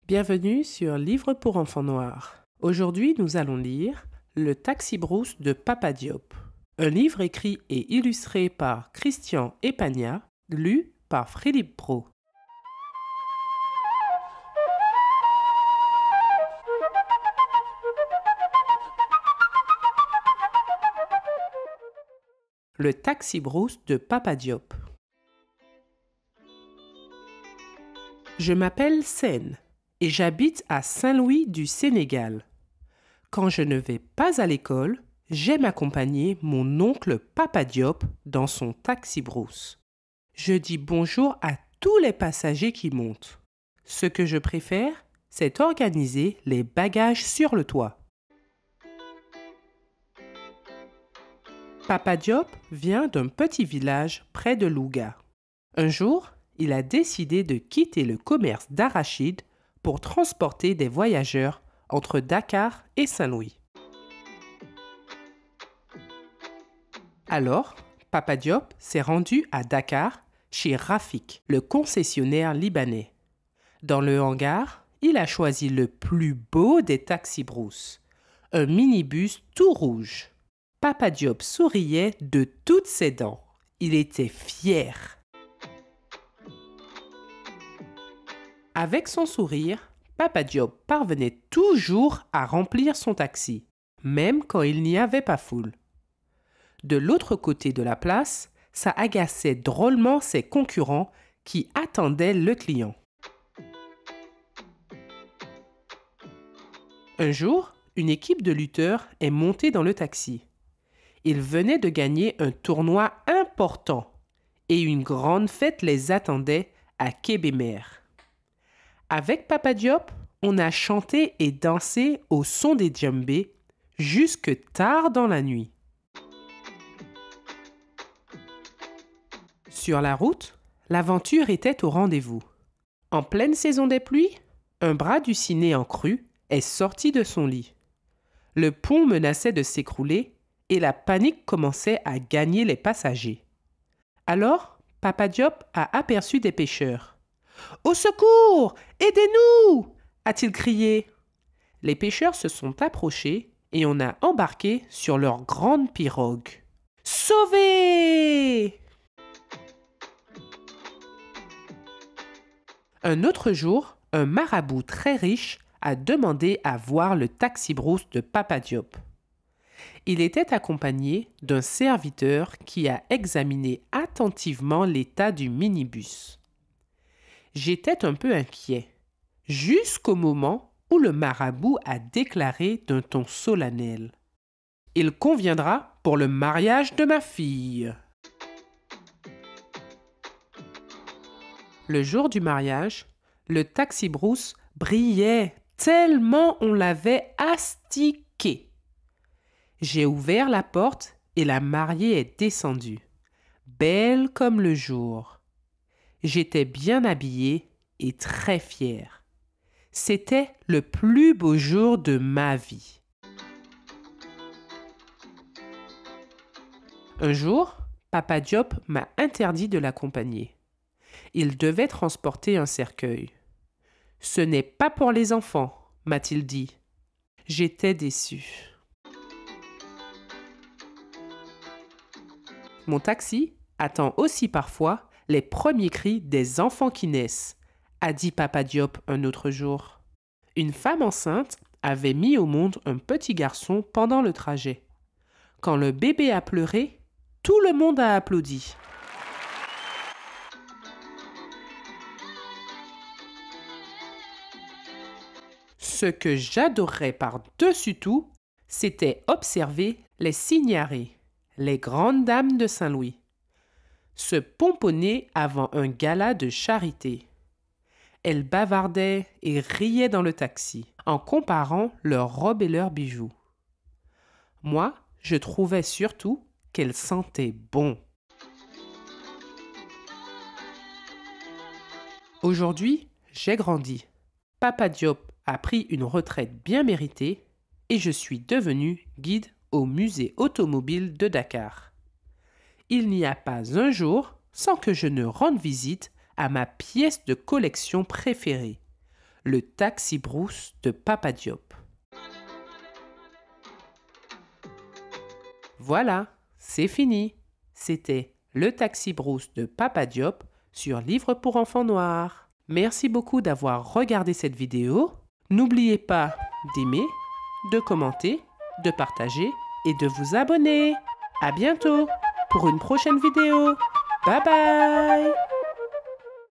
Bienvenue sur Livres pour enfants noirs. Aujourd'hui, nous allons lire Le Taxi Brousse de Papa Diop. Un livre écrit et illustré par Christian Epagna, lu par Philippe Brault. Le Taxi Brousse de Papa Diop. Je m'appelle Sen et j'habite à Saint-Louis du Sénégal. Quand je ne vais pas à l'école, j'aime accompagner mon oncle Papa Diop dans son taxi brousse. Je dis bonjour à tous les passagers qui montent. Ce que je préfère, c'est organiser les bagages sur le toit. Papa Diop vient d'un petit village près de Louga. Un jour, il a décidé de quitter le commerce d'arachides pour transporter des voyageurs entre Dakar et Saint-Louis. Alors, Papa Diop s'est rendu à Dakar chez Rafik, le concessionnaire libanais. Dans le hangar, il a choisi le plus beau des taxis-brousses, un minibus tout rouge. Papa Diop souriait de toutes ses dents. Il était fier. Avec son sourire, Papa Diop parvenait toujours à remplir son taxi, même quand il n'y avait pas foule. De l'autre côté de la place, ça agaçait drôlement ses concurrents qui attendaient le client. Un jour, une équipe de lutteurs est montée dans le taxi. Ils venaient de gagner un tournoi important et une grande fête les attendait à Kébémer. Avec Papa Diop, on a chanté et dansé au son des djembés jusque tard dans la nuit. Sur la route, l'aventure était au rendez-vous. En pleine saison des pluies, un bras du ciné en crue est sorti de son lit. Le pont menaçait de s'écrouler et la panique commençait à gagner les passagers. Alors, Papa Diop a aperçu des pêcheurs. « Au secours! Aidez-nous » a-t-il crié. Les pêcheurs se sont approchés et on a embarqué sur leur grande pirogue. « Sauvés !» Un autre jour, un marabout très riche a demandé à voir le taxi brousse de Papa Diop. Il était accompagné d'un serviteur qui a examiné attentivement l'état du minibus. J'étais un peu inquiet, jusqu'au moment où le marabout a déclaré d'un ton solennel. « Il conviendra pour le mariage de ma fille. » Le jour du mariage, le taxi brousse brillait tellement on l'avait astiqué. J'ai ouvert la porte et la mariée est descendue, belle comme le jour. J'étais bien habillée et très fière. C'était le plus beau jour de ma vie. Un jour, Papa Diop m'a interdit de l'accompagner. Il devait transporter un cercueil. « Ce n'est pas pour les enfants », m'a-t-il dit. J'étais déçue. Mon taxi attend aussi parfois les premiers cris des enfants qui naissent, a dit Papa Diop un autre jour. Une femme enceinte avait mis au monde un petit garçon pendant le trajet. Quand le bébé a pleuré, tout le monde a applaudi. Ce que j'adorais par-dessus tout, c'était observer les signarées, les grandes dames de Saint-Louis, se pomponner avant un gala de charité. Elles bavardaient et riaient dans le taxi, en comparant leurs robes et leurs bijoux. Moi, je trouvais surtout qu'elles sentaient bon. Aujourd'hui, j'ai grandi. Papa Diop a pris une retraite bien méritée et je suis devenu guide au musée automobile de Dakar. Il n'y a pas un jour sans que je ne rende visite à ma pièce de collection préférée, Le taxi brousse de Papa Diop. Voilà, c'est fini. C'était Le taxi brousse de Papa Diop sur Livre pour enfants noirs. Merci beaucoup d'avoir regardé cette vidéo. N'oubliez pas d'aimer, de commenter, de partager et de vous abonner. À bientôt pour une prochaine vidéo. Bye bye!